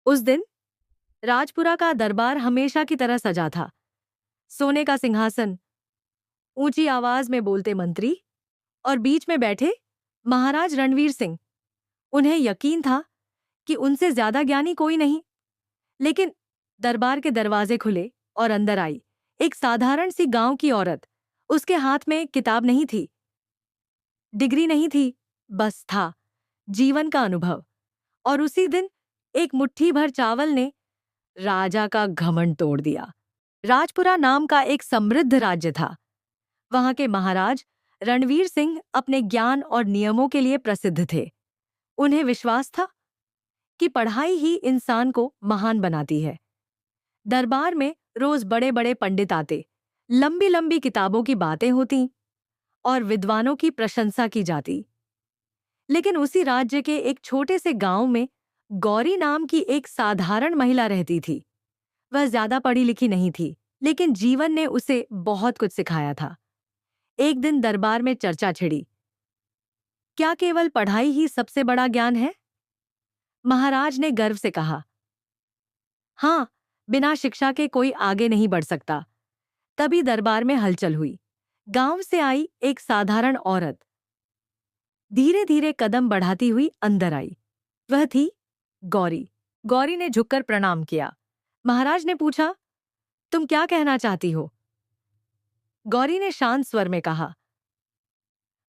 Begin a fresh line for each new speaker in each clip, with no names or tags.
उस दिन राजपुरा का दरबार हमेशा की तरह सजा था। सोने का सिंहासन, ऊंची आवाज में बोलते मंत्री और बीच में बैठे महाराज रणवीर सिंह। उन्हें यकीन था कि उनसे ज्यादा ज्ञानी कोई नहीं। लेकिन दरबार के दरवाजे खुले और अंदर आई एक साधारण सी गांव की औरत। उसके हाथ में किताब नहीं थी, डिग्री नहीं थी, बस था जीवन का अनुभव। और उसी दिन एक मुट्ठी भर चावल ने राजा का घमंड तोड़ दिया। राजपुरा नाम का एक समृद्ध राज्य था। वहां के महाराज रणवीर सिंह अपने ज्ञान और नियमों के लिए प्रसिद्ध थे। उन्हें विश्वास था कि पढ़ाई ही इंसान को महान बनाती है। दरबार में रोज बड़े बड़े पंडित आते, लंबी लंबी किताबों की बातें होती और विद्वानों की प्रशंसा की जाती। लेकिन उसी राज्य के एक छोटे से गांव में गौरी नाम की एक साधारण महिला रहती थी। वह ज्यादा पढ़ी लिखी नहीं थी, लेकिन जीवन ने उसे बहुत कुछ सिखाया था। एक दिन दरबार में चर्चा छिड़ी, क्या केवल पढ़ाई ही सबसे बड़ा ज्ञान है? महाराज ने गर्व से कहा, हाँ, बिना शिक्षा के कोई आगे नहीं बढ़ सकता। तभी दरबार में हलचल हुई। गांव से आई एक साधारण औरत धीरे धीरे कदम बढ़ाती हुई अंदर आई। वह थी गौरी। गौरी ने झुककर प्रणाम किया। महाराज ने पूछा, तुम क्या कहना चाहती हो? गौरी ने शांत स्वर में कहा,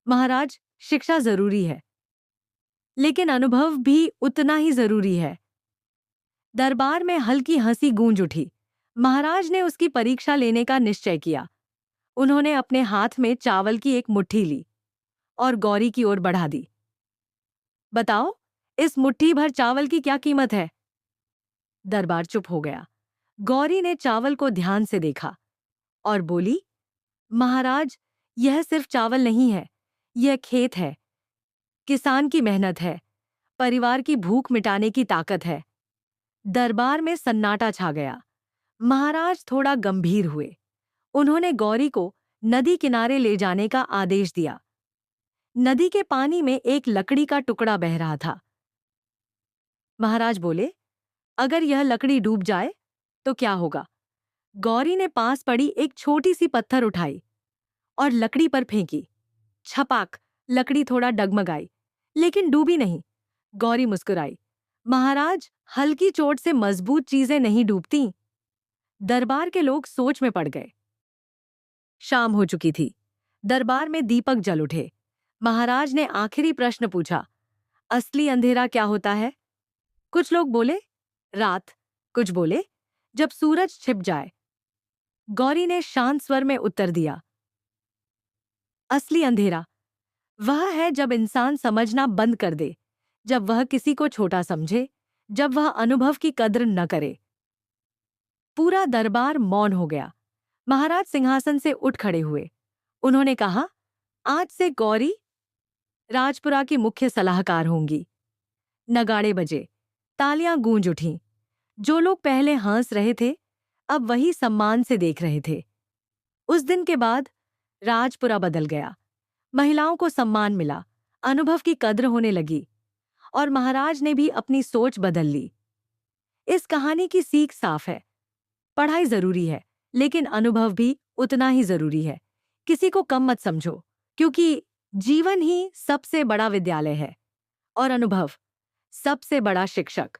महाराज, शिक्षा जरूरी है, लेकिन अनुभव भी उतना ही जरूरी है। दरबार में हल्की हंसी गूंज उठी। महाराज ने उसकी परीक्षा लेने का निश्चय किया। उन्होंने अपने हाथ में चावल की एक मुट्ठी ली और गौरी की ओर बढ़ा दी। बताओ, इस मुट्ठी भर चावल की क्या कीमत है? दरबार चुप हो गया। गौरी ने चावल को ध्यान से देखा और बोली, महाराज, यह सिर्फ चावल नहीं है, यह खेत है, किसान की मेहनत है, परिवार की भूख मिटाने की ताकत है। दरबार में सन्नाटा छा गया। महाराज थोड़ा गंभीर हुए। उन्होंने गौरी को नदी किनारे ले जाने का आदेश दिया। नदी के पानी में एक लकड़ी का टुकड़ा बह रहा था। महाराज बोले, अगर यह लकड़ी डूब जाए तो क्या होगा? गौरी ने पास पड़ी एक छोटी सी पत्थर उठाई और लकड़ी पर फेंकी। छपाक, लकड़ी थोड़ा डगमगाई, लेकिन डूबी नहीं। गौरी मुस्कुराई। महाराज, हल्की चोट से मजबूत चीजें नहीं डूबती। दरबार के लोग सोच में पड़ गए। शाम हो चुकी थी। दरबार में दीपक जल उठे। महाराज ने आखिरी प्रश्न पूछा, असली अंधेरा क्या होता है? कुछ लोग बोले, रात। कुछ बोले, जब सूरज छिप जाए। गौरी ने शांत स्वर में उत्तर दिया, असली अंधेरा वह है जब इंसान समझना बंद कर दे, जब वह किसी को छोटा समझे, जब वह अनुभव की कद्र न करे। पूरा दरबार मौन हो गया। महाराज सिंहासन से उठ खड़े हुए। उन्होंने कहा, आज से गौरी राजपुरा की मुख्य सलाहकार होंगी। नगाड़े बजे, तालियां गूंज उठीं। जो लोग पहले हंस रहे थे, अब वही सम्मान से देख रहे थे। उस दिन के बाद राजपुरा बदल गया। महिलाओं को सम्मान मिला, अनुभव की कद्र होने लगी और महाराज ने भी अपनी सोच बदल ली। इस कहानी की सीख साफ है, पढ़ाई जरूरी है, लेकिन अनुभव भी उतना ही जरूरी है। किसी को कम मत समझो, क्योंकि जीवन ही सबसे बड़ा विद्यालय है और अनुभव सबसे बड़ा शिक्षक।